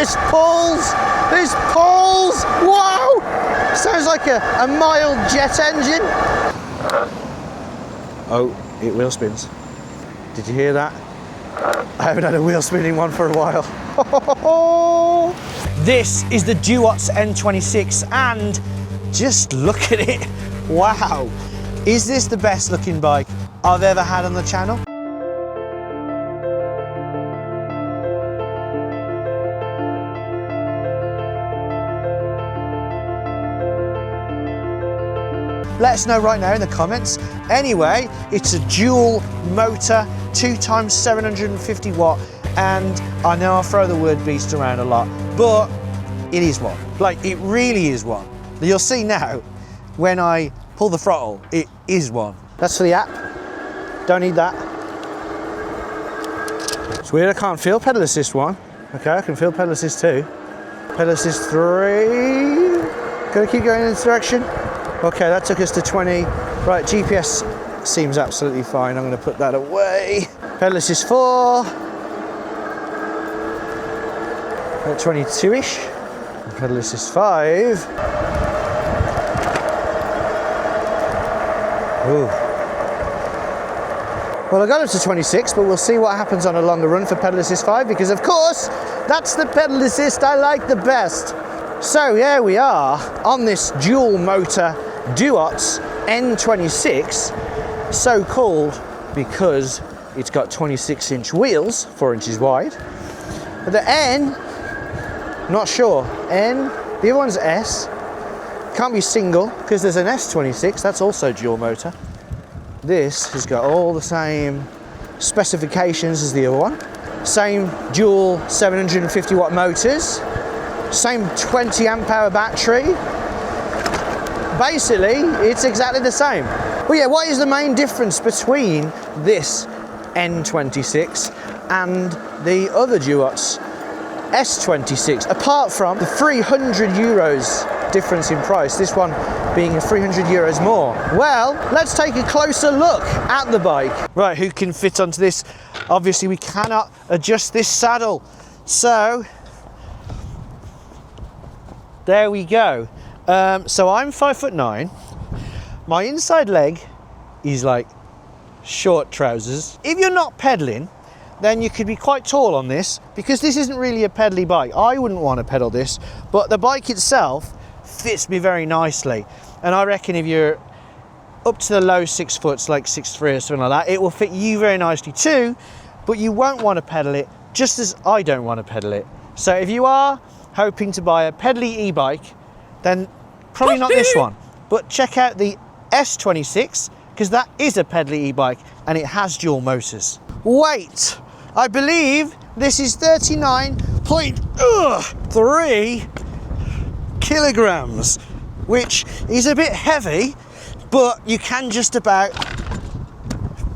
this pulls! This pulls! Wow! Sounds like a mild jet engine. Oh, it wheel spins. Did you hear that? I haven't had a wheel spinning one for a while. This is the Duotts N26 and just look at it. Wow. Is this the best looking bike I've ever had on the channel? Let us know right now in the comments. Anyway, it's a dual motor, 2x 750 watt, and I know I throw the word beast around a lot, but it is one. Like, it really is one. You'll see now, when I pull the throttle, it is one. That's for the app. Don't need that. It's weird I can't feel pedal assist 1. Okay, I can feel pedal assist 2. Pedal assist 3. Gotta keep going in this direction. Okay, that took us to 20. Right, GPS seems absolutely fine. I'm going to put that away. Pedal assist 4. At 22-ish. Pedal assist 5. Ooh. Well, I got up to 26, but we'll see what happens on a longer run for pedal assist 5, because of course, that's the pedal assist I like the best. So here we are on this dual motor Duotts N26, so called because it's got 26-inch wheels, 4 inches wide. But the N, not sure. N, the other one's S. Can't be single because there's an S26, that's also dual motor. This has got all the same specifications as the other one. Same dual 750 watt motors, same 20 amp hour battery. Basically, it's exactly the same. Well, yeah, what is the main difference between this N26 and the other Duotts S26, apart from the 300 euros difference in price, this one being 300 euros more? Well, let's take a closer look at the bike. Right, who can fit onto this? Obviously, we cannot adjust this saddle. So, there we go. So I'm 5'9". My inside leg is like short trousers. If you're not pedaling, then you could be quite tall on this, because this isn't really a pedally bike. I wouldn't want to pedal this, but the bike itself fits me very nicely. And I reckon if you're up to the low 6 foot, like 6'3" or something like that, it will fit you very nicely too, but you won't want to pedal it, just as I don't want to pedal it. So if you are hoping to buy a pedally e-bike, then probably not this one, but check out the S26, because that is a pedally e-bike and it has dual motors. Weight, I believe this is 39.3 kilograms, which is a bit heavy, but you can just about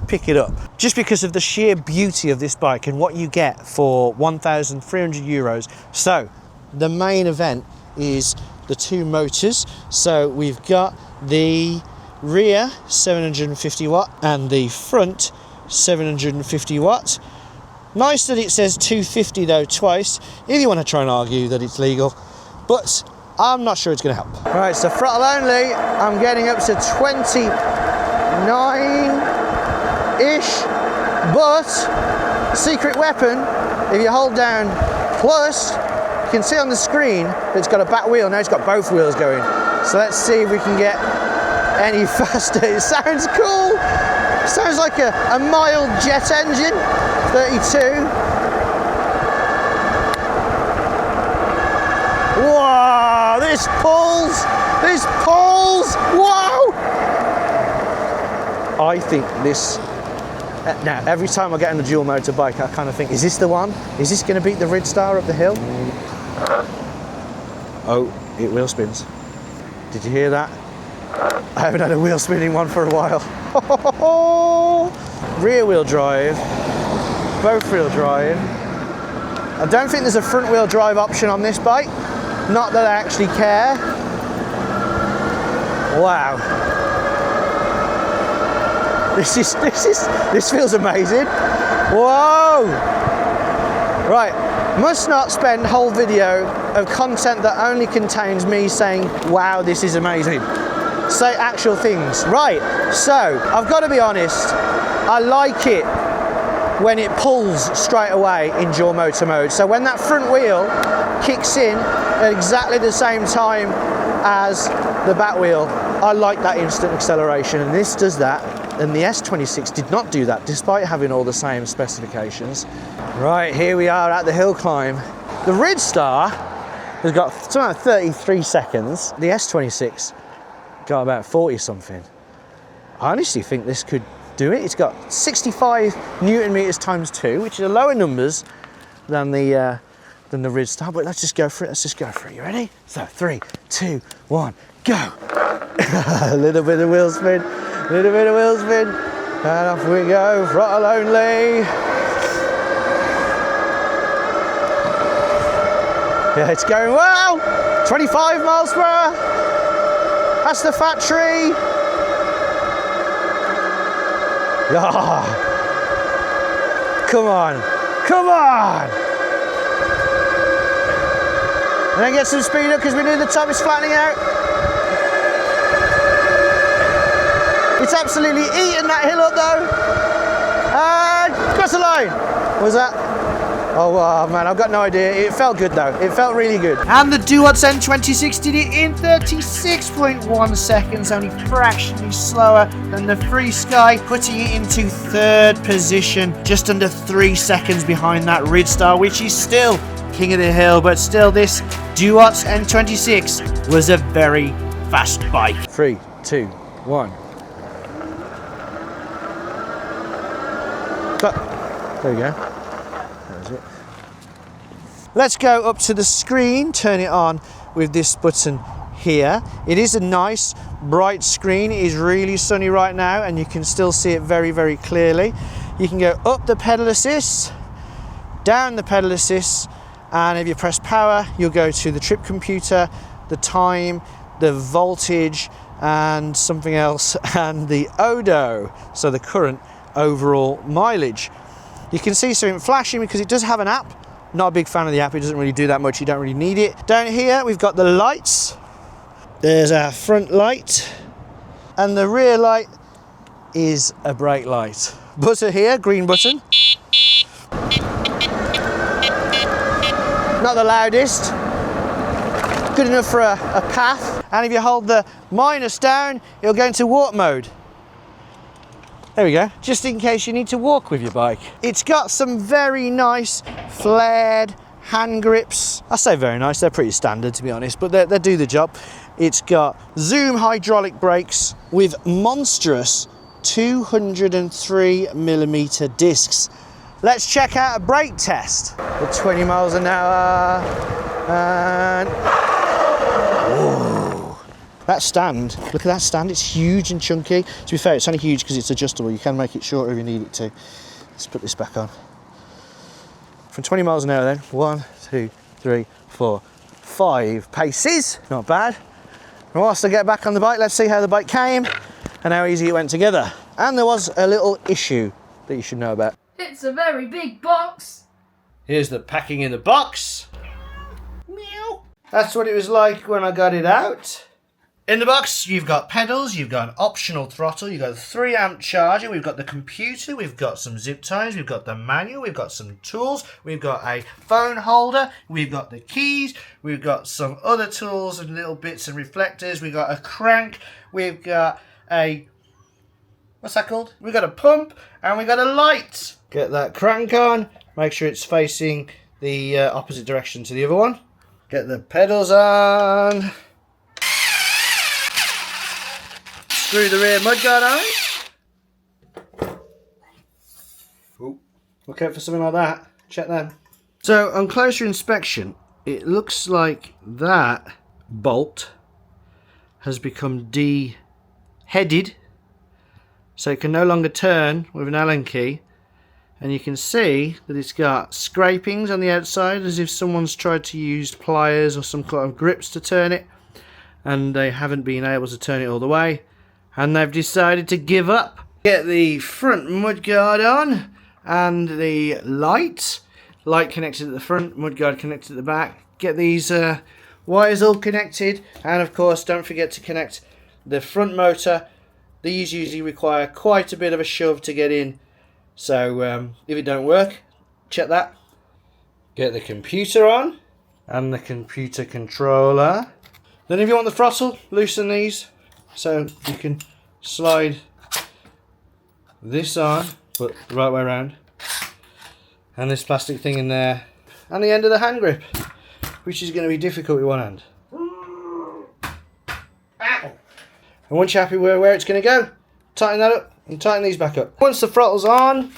pick it up, just because of the sheer beauty of this bike and what you get for 1,300 euros. So the main event is the two motors. So we've got the rear 750 watt and the front 750 watt. Nice that it says 250 though twice, if you want to try and argue that it's legal, but I'm not sure it's going to help. Right, so throttle only, I'm getting up to 29-ish, but secret weapon, if you hold down plus, you can see on the screen that it's got a back wheel. Now it's got both wheels going. So let's see if we can get any faster. It sounds cool. Sounds like a mild jet engine. 32. Wow, this pulls. This pulls. Wow. I think this. Now, every time I get on a dual motor bike, I kind of think, is this the one? Is this going to beat the Ridstar up the hill? Oh, it wheel spins. Did you hear that? I haven't had a wheel spinning one for a while. Rear wheel drive, both wheel drive. I don't think there's a front wheel drive option on this bike. Not that I actually care. Wow. This feels amazing. Whoa! Right, must not spend whole video of content that only contains me saying, wow, this is amazing. Say actual things. Right, so I've got to be honest, I like it when it pulls straight away in dual motor mode. So when that front wheel kicks in at exactly the same time as the back wheel, I like that instant acceleration, and this does that. And the S26 did not do that, despite having all the same specifications. Right, here we are at the hill climb. The Ridstar has got something like 33 seconds. The S26 got about 40 something. I honestly think this could do it. It's got 65 Newton meters times 2, which are lower numbers than the Ridstar, but let's just go for it. Let's just go for it. You ready? So 3, 2, 1, go. A little bit of wheel spin. Little bit of wheel spin, and off we go, throttle only. Yeah, it's going well. 25 miles per hour. That's the factory. Ah. Come on, come on. And then get some speed up because we knew the top is flattening out. It's absolutely eating that hill up though. And cross the line. What was that? Oh man, I've got no idea. It felt good though. It felt really good. And the Duotts N26 did it in 36.1 seconds, only fractionally slower than the Free Sky, putting it into 3rd position, just under 3 seconds behind that Ridstar, which is still king of the hill, but still this Duotts N26 was a very fast bike. 3, 2, 1. But there we go. That's it. Let's go up to the screen, turn it on with this button here. It is a nice bright screen. It is really sunny right now and you can still see it very, very clearly. You can go up the pedal assist, down the pedal assist, and if you press power, you'll go to the trip computer, the time, the voltage, and something else, and the odo, so the current overall mileage. You can see something flashing because it does have an app. Not a big fan of the app, it doesn't really do that much, you don't really need it. Down here we've got the lights. There's our front light, and the rear light is a brake light. Buzzer here, green button. Not the loudest, good enough for a path. And if you hold the minus down, it'll go into walk mode. There we go, just in case you need to walk with your bike. It's got some very nice flared hand grips. I say very nice, they're pretty standard to be honest, but they do the job. It's got Zoom hydraulic brakes with monstrous 203mm discs. Let's check out a brake test. At 20 miles an hour, and whoa. That stand, look at that stand, it's huge and chunky. To be fair, it's only huge because it's adjustable. You can make it shorter if you need it to. Let's put this back on. From 20 miles an hour then, 1, 2, 3, 4, 5 paces, not bad. And whilst I get back on the bike, let's see how the bike came and how easy it went together. And there was a little issue that you should know about. It's a very big box. Here's the packing in the box. Meow. That's what it was like when I got it out. In the box, you've got pedals, you've got an optional throttle, you've got a 3-amp charger, we've got the computer, we've got some zip ties, we've got the manual, we've got some tools, we've got a phone holder, we've got the keys, we've got some other tools and little bits and reflectors, we've got a crank, we've got a, what's that called? We've got a pump and we've got a light. Get that crank on, make sure it's facing the opposite direction to the other one. Get the pedals on. Screw the rear mudguard on. Ooh, look out for something like that. Check them. So on closer inspection, it looks like that bolt has become de-headed, so it can no longer turn with an Allen key. And you can see that it's got scrapings on the outside as if someone's tried to use pliers or some kind of grips to turn it, and they haven't been able to turn it all the way. And they've decided to give up. Get the front mudguard on and the light. light connected at the front, mudguard connected at the back. Get these wires all connected, and of course don't forget to connect the front motor. These usually require quite a bit of a shove to get in, so if it don't work, check that. Get the computer on and the computer controller. Then if you want the throttle, loosen these so you can slide this on, but the right way around, and this plastic thing in there, and the end of the hand grip, which is going to be difficult with one hand. And once you're happy with where it's going to go, tighten that up and tighten these back up. Once the throttle's on,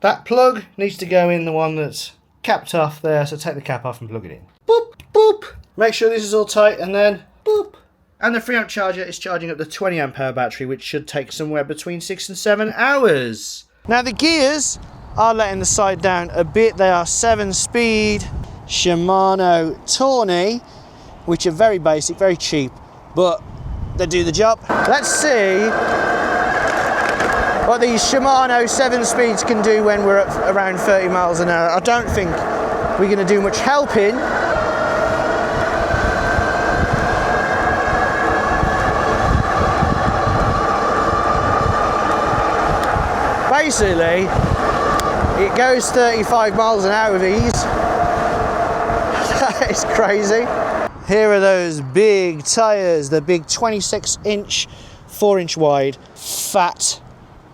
that plug needs to go in the one that's capped off there, so take the cap off and plug it in. Boop, boop. Make sure this is all tight, and then boop. And the 3 amp charger is charging up the 20 amp hour battery, which should take somewhere between 6 and 7 hours. Now the gears are letting the side down a bit. They are 7-speed Shimano Tawny, which are very basic, very cheap, but they do the job. Let's see what these Shimano 7-speeds can do when we're at around 30 miles an hour. I don't think we're going to do much helping. Basically, it goes 35 miles an hour with ease. That is crazy. Here are those big tyres, the big 26-inch, 4-inch wide, fat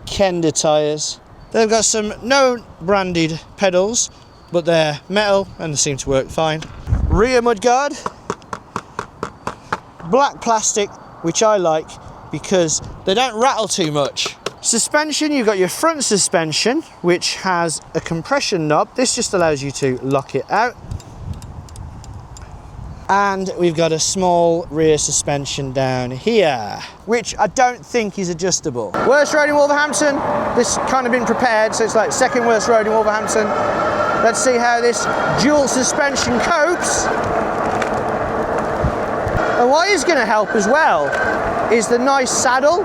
Kenda tyres. They've got some no branded pedals, but they're metal and they seem to work fine. Rear mudguard, black plastic, which I like because they don't rattle too much. Suspension, you've got your front suspension, which has a compression knob. This just allows you to lock it out. And we've got a small rear suspension down here, which I don't think is adjustable. Worst road in Wolverhampton. This kind of been prepared, so it's like second worst road in Wolverhampton. Let's see how this dual suspension copes. And what is going to help as well is the nice saddle.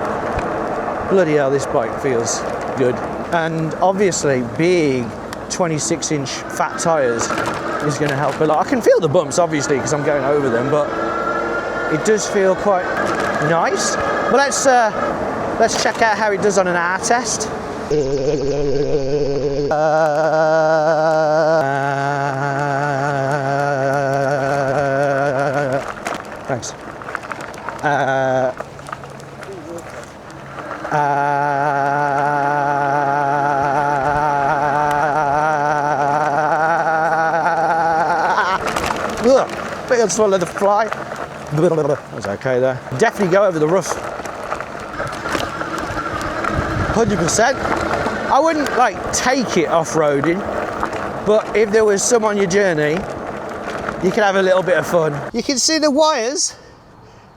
Bloody hell, this bike feels good. And obviously big 26-inch fat tyres is going to help a lot. I can feel the bumps obviously because I'm going over them, but it does feel quite nice. But let's check out how it does on an R test. Thanks. I think I'll swallow the fly. That was okay there. Definitely go over the rough. 100%. I wouldn't like take it off-roading, but if there was some on your journey, you can have a little bit of fun. You can see the wires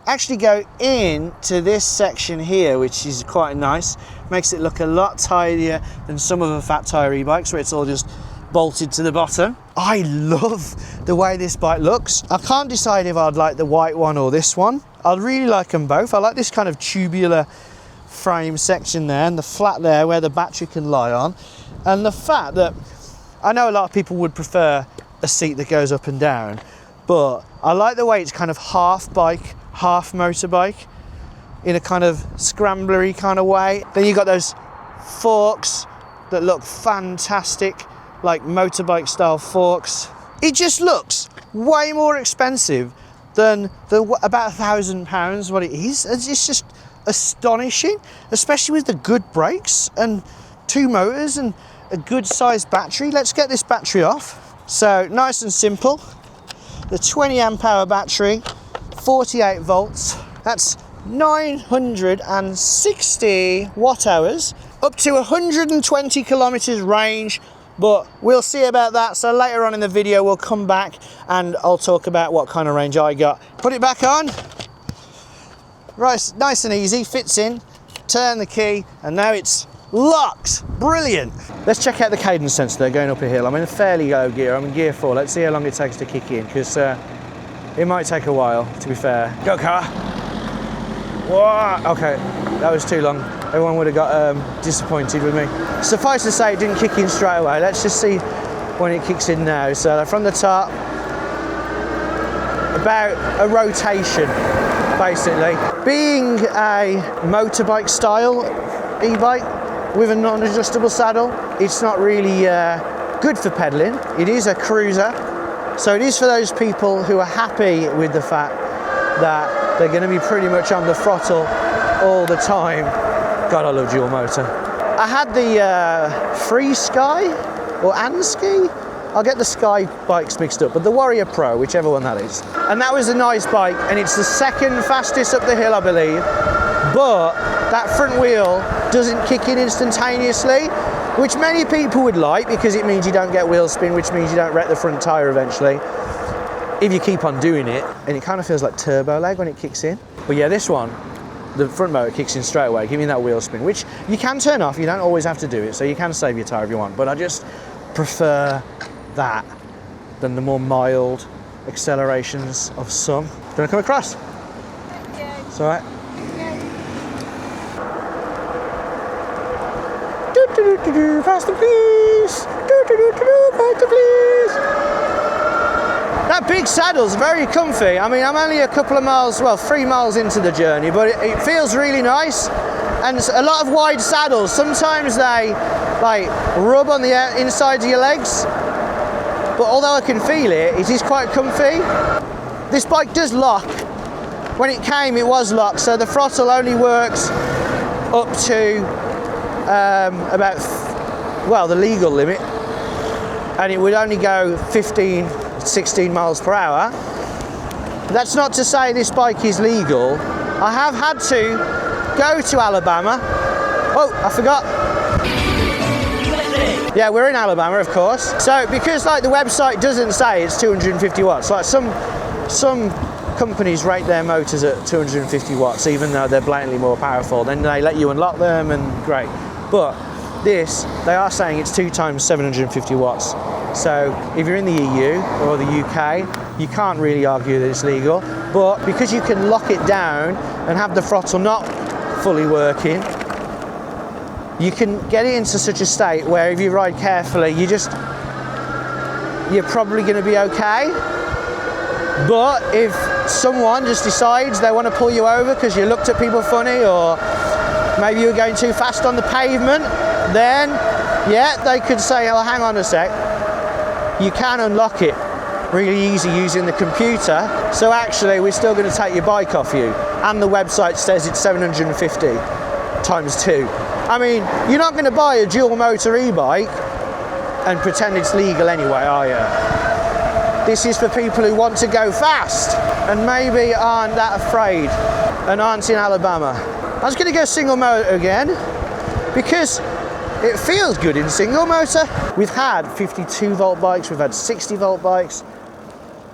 actually go into this section here, which is quite nice. Makes it look a lot tidier than some of the fat tyre e-bikes where it's all just bolted to the bottom. I love the way this bike looks. I can't decide if I'd like the white one or this one. I really like them both. I like this kind of tubular frame section there and the flat there where the battery can lie on, and the fact that I know a lot of people would prefer a seat that goes up and down, but I like the way it's kind of half bike, half motorbike in a kind of scramblery kind of way. Then you've got those forks that look fantastic, like motorbike style forks. It just looks way more expensive than the about £1,000 what it is. It's just astonishing, especially with the good brakes and 2 motors and a good sized battery. Let's get this battery off. So nice and simple, the 20 amp hour battery, 48 volts, that's 960 watt hours, up to 120 kilometers range, but we'll see about that. So later on in the video we'll come back and I'll talk about what kind of range I got. Put it back on. Right, nice and easy, fits in, turn the key, and now it's locked. Brilliant. Let's check out the cadence sensor there going up a hill. I'm in a fairly low gear, I'm in gear 4. Let's see how long it takes to kick in, because it might take a while, to be fair. Go car. Whoa. Okay, that was too long. Everyone would have got disappointed with me. Suffice to say, it didn't kick in straight away. Let's just see when it kicks in now. So from the top, about a rotation, basically. Being a motorbike style e-bike with a non-adjustable saddle, it's not really good for pedaling. It is a cruiser, so it is for those people who are happy with the fact that they're going to be pretty much on the throttle all the time. God, I love dual motor. I had the Free Sky or Anski. I'll get the Sky bikes mixed up, but the Warrior Pro, whichever one that is. And that was a nice bike, and it's the second fastest up the hill, I believe. But that front wheel doesn't kick in instantaneously, which many people would like because it means you don't get wheel spin, which means you don't wreck the front tyre eventually, if you keep on doing it. And it kind of feels like turbo lag when it kicks in. But yeah, this one, the front motor kicks in straight away, giving that wheel spin, which you can turn off. You don't always have to do it, so you can save your tyre if you want. But I just prefer that than the more mild accelerations of some. Do you want to come across? Yeah. It's all right. Do, do, do, do, do, faster please. Do, do, do, do, do, faster please. That big saddle's very comfy. I mean, I'm only a couple of miles, well, 3 miles into the journey, but it feels really nice. And a lot of wide saddles, sometimes they like rub on the insides of your legs. But although I can feel it, it is quite comfy. This bike does lock. When it came, it was locked, so the throttle only works up to about, well, the legal limit. And it would only go 15, 16 miles per hour. That's not to say this bike is legal. I have had to go to Alabama. Oh, I forgot. Yeah, we're in Alabama, of course. So because like the website doesn't say it's 250 watts, like some companies rate their motors at 250 watts, even though they're blatantly more powerful. Then they let you unlock them and great. But this, they are saying it's 2 times 750 watts. So if you're in the EU or the UK, you can't really argue that it's legal. But because you can lock it down and have the throttle not fully working, you can get it into such a state where if you ride carefully, you're probably going to be okay. But if someone just decides they want to pull you over because you looked at people funny, or maybe you're going too fast on the pavement, then yeah, they could say, oh, hang on a sec. You can unlock it really easy using the computer. So actually, we're still going to take your bike off you. And the website says it's 750 times 2. I mean, you're not going to buy a dual motor e-bike and pretend it's legal anyway, are you? This is for people who want to go fast and maybe aren't that afraid and aren't in Alabama. I was going to go single motor again because it feels good in single motor. We've had 52 volt bikes, we've had 60 volt bikes,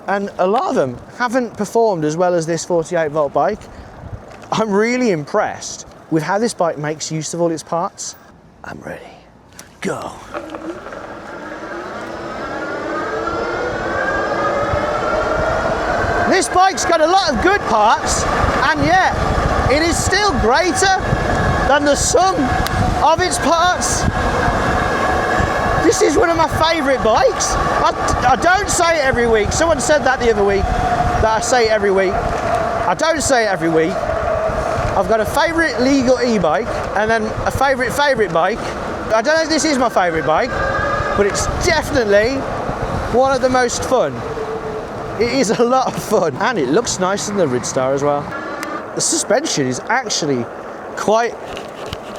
and a lot of them haven't performed as well as this 48 volt bike. I'm really impressed with how this bike makes use of all its parts. I'm ready. Go. This bike's got a lot of good parts, and yet it is still greater than the sum of its parts. This is one of my favourite bikes. I don't say it every week. Someone said that the other week, that I say it every week. I don't say it every week. I've got a favourite legal e-bike and then a favourite bike. I don't know if this is my favourite bike, but it's definitely one of the most fun. It is a lot of fun, and it looks nice in the Ridstar as well. The suspension is actually quite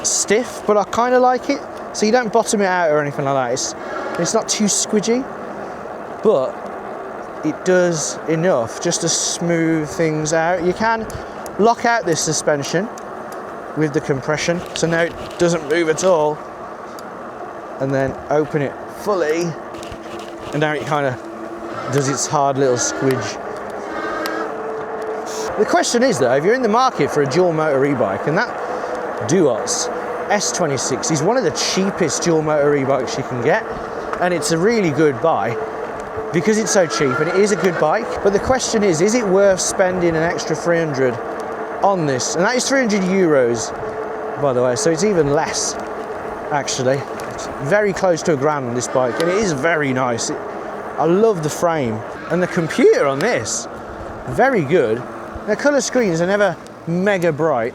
stiff, but I kind of like it. So you don't bottom it out or anything like that. It's not too squidgy, but it does enough just to smooth things out. You can lock out this suspension with the compression, so now it doesn't move at all, and then open it fully, and now it kind of does its hard little squidge. The question is though, if you're in the market for a dual motor e-bike, and that Duotts S26 is one of the cheapest dual motor e-bikes you can get, and it's a really good buy because it's so cheap and it is a good bike. But the question is it worth spending an extra 300 on this? And that is 300 euros, by the way, so it's even less actually. very close to £1,000 on this bike, and it is very nice. I love the frame, and the computer on this, very good. The colour screens are never mega bright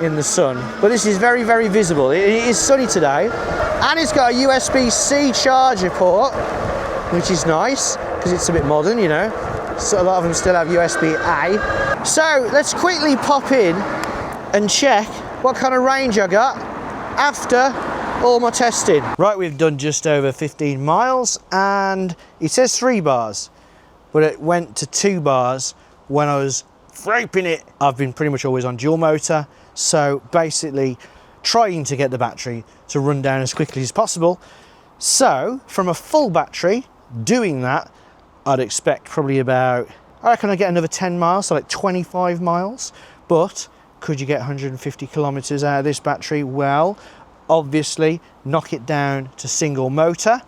in the sun, but this is very, very visible. It is sunny today, and it's got a USB-C charger port, which is nice because it's a bit modern, you know. So a lot of them still have USB-A. So let's quickly pop in and check what kind of range I got after all my testing. Right, we've done just over 15 miles, and it says 3 bars, but it went to 2 bars when I was roping it. I've been pretty much always on dual motor, so basically trying to get the battery to run down as quickly as possible. So from a full battery doing that, I'd expect probably about, I reckon I get another 10 miles, so like 25 miles. But could you get 150 kilometers out of this battery? Well, obviously knock it down to single motor.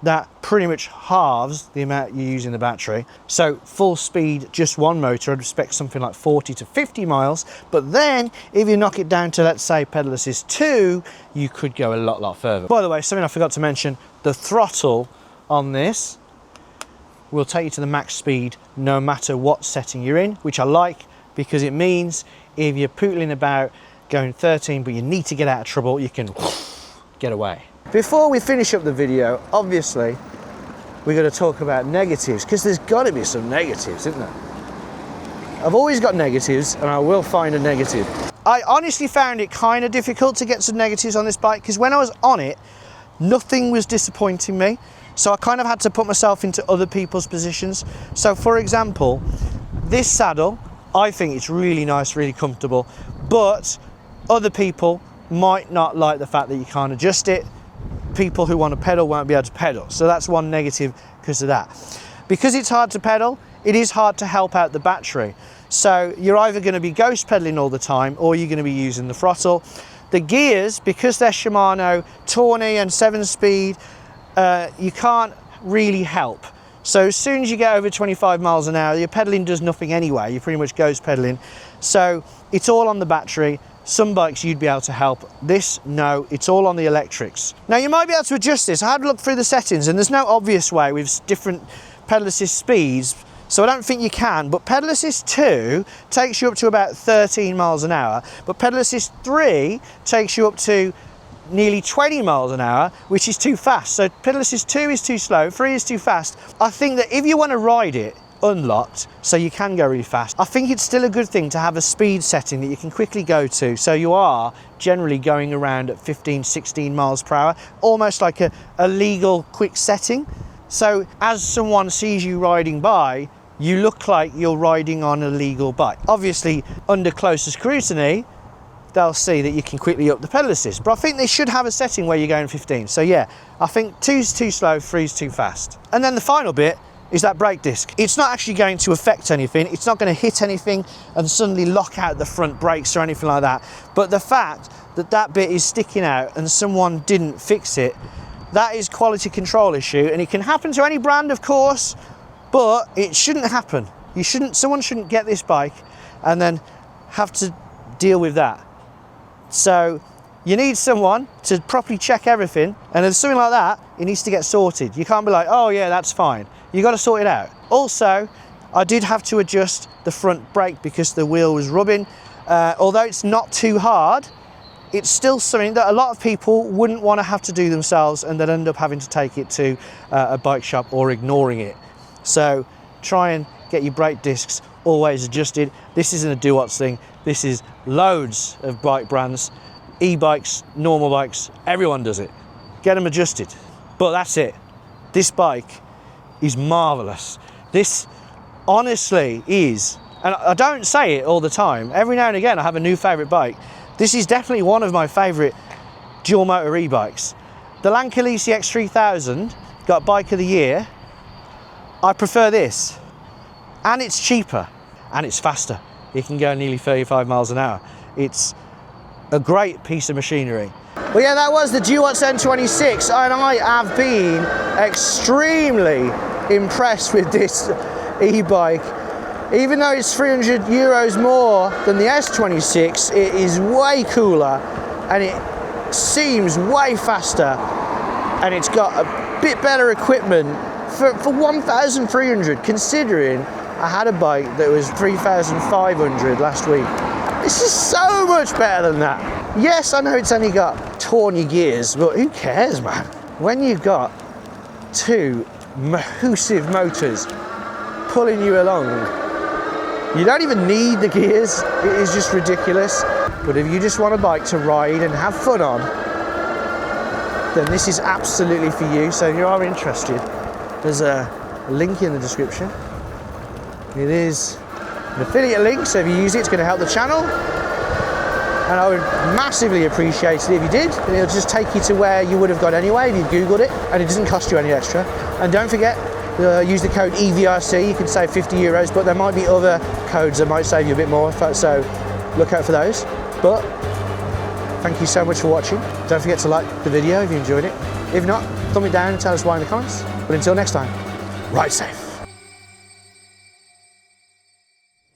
That pretty much halves the amount you use in the battery. So full speed, just one motor, I'd expect something like 40 to 50 miles. But then if you knock it down to, let's say, pedal assist 2, you could go a lot further. By the way, something I forgot to mention, the throttle on this will take you to the max speed no matter what setting you're in, which I like, because it means if you're pootling about going 13 but you need to get out of trouble, you can get away. Before we finish up the video, obviously we're going to talk about negatives, because there's got to be some negatives, isn't there? I've always got negatives, and I will find a negative. I honestly found it kind of difficult to get some negatives on this bike, because when I was on it, nothing was disappointing me. So I kind of had to put myself into other people's positions. So for example, this saddle, I think it's really nice, really comfortable, but other people might not like the fact that you can't adjust it. People who want to pedal won't be able to pedal. So that's one negative because of that. Because it's hard to pedal, it is hard to help out the battery. So you're either going to be ghost pedaling all the time, or you're going to be using the throttle. The gears, because they're Shimano, Tawny and 7-speed, you can't really help. So as soon as you get over 25 miles an hour, your pedaling does nothing anyway. You're pretty much ghost pedaling. So it's all on the battery. Some bikes you'd be able to help. This, no, it's all on the electrics. Now you might be able to adjust this. I had a look through the settings, and there's no obvious way with different pedal assist speeds, so I don't think you can, but pedal assist 2 takes you up to about 13 miles an hour, but pedal assist 3 takes you up to nearly 20 miles an hour, which is too fast. So pedal assist 2 is too slow, 3 is too fast. I think that if you want to ride it unlocked, so you can go really fast, I think it's still a good thing to have a speed setting that you can quickly go to, so you are generally going around at 15-16 miles per hour, almost like a legal quick setting. So as someone sees you riding by, you look like you're riding on a legal bike. Obviously under closer scrutiny they'll see that you can quickly up the pedal assist, but I think they should have a setting where you're going 15. So yeah, I think 2's too slow, 3's too fast. And then the final bit is that brake disc. It's not actually going to affect anything. It's not going to hit anything and suddenly lock out the front brakes or anything like that. But the fact that that bit is sticking out and someone didn't fix it, that is quality control issue, and it can happen to any brand, of course, but it shouldn't happen. Someone shouldn't get this bike and then have to deal with that. So you need someone to properly check everything, and if something like that, it needs to get sorted. You can't be like, oh yeah, that's fine. You got to sort it out. Also, I did have to adjust the front brake because the wheel was rubbing. Although it's not too hard, it's still something that a lot of people wouldn't want to have to do themselves, and they'd end up having to take it to a bike shop or ignoring it. So try and get your brake discs always adjusted. This isn't a Duotts thing. This is loads of bike brands, e-bikes, normal bikes, everyone does it. Get them adjusted. But that's it. This bike is marvelous. This honestly is, and I don't say it all the time, every now and again I have a new favorite bike. This is definitely one of my favorite dual motor e-bikes. The Lankalisi X3000 got bike of the year. I prefer this, and it's cheaper and it's faster. It can go nearly 35 miles an hour. It's a great piece of machinery. Well, yeah, that was the Duotts N26, and I have been extremely impressed with this e-bike. Even though it's 300 euros more than the S26, it is way cooler and it seems way faster. and it's got a bit better equipment for 1,300, considering I had a bike that was 3,500 last week. This is so much better than that. Yes, I know it's only got tawny gears, but who cares, man? When you've got two massive motors pulling you along, you don't even need the gears. It is just ridiculous. But if you just want a bike to ride and have fun on, then this is absolutely for you. So if you are interested, there's a link in the description. It is an affiliate link, so if you use it, it's going to help the channel. And I would massively appreciate it if you did. It'll just take you to where you would have gone anyway if you Googled it, and it doesn't cost you any extra. And don't forget, use the code e-VRC, you can save 50 euros, but there might be other codes that might save you a bit more, so look out for those. But thank you so much for watching. Don't forget to like the video if you enjoyed it. If not, thumb it down and tell us why in the comments. But until next time, ride safe.